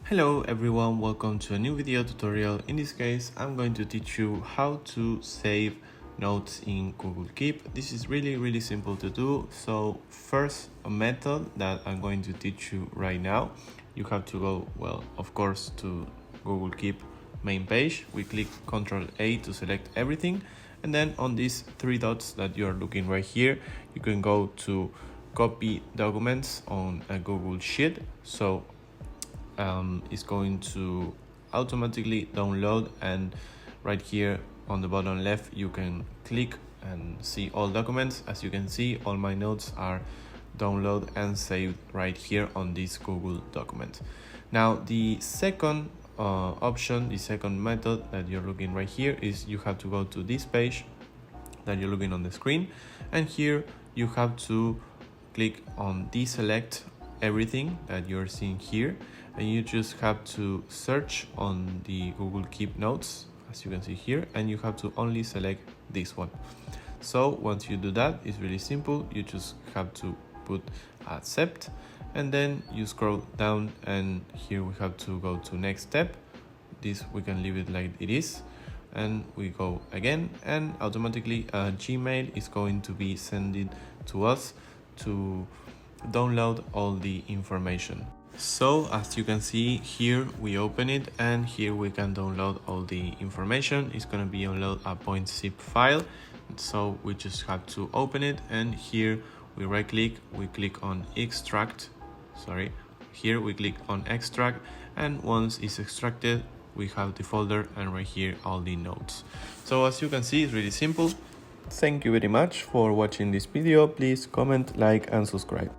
Hello everyone, welcome to a new video tutorial. In this case, I'm going to teach you how to save notes in Google Keep. This is really simple to do. So first, a method that I'm going to teach you right now. You have to go, well, of course, to Google Keep main page. We click Ctrl A to select everything. And then on these three dots that you're looking right here, you can go to copy documents on a Google Sheet. So it's going to automatically download, and right here on the bottom left you can click and see all documents. As you can see, all my notes are downloaded and saved right here on this Google document. Now the second option, the second method that you're looking right here is you have to go to this page that you're looking on the screen, and here you have to click on deselect everything that you're seeing here, and you just have to search on the Google Keep notes, as you can see here, and you have to only select this one. So once you do that, it's really simple. You just have to put accept, and then you scroll down, and here we have to go to next step. This we can leave it like it is, and we go again, and automatically Gmail is going to be sending to us to download all the information. So as you can see here, we open it, and here we can download all the information. It's going to be download a .zip file, so we just have to open it, and here we right click, we click on extract, here we click on extract, and once it's extracted we have the folder, and right here all the notes. So as you can see, it's really simple. Thank you very much for watching this video. Please comment, like and subscribe.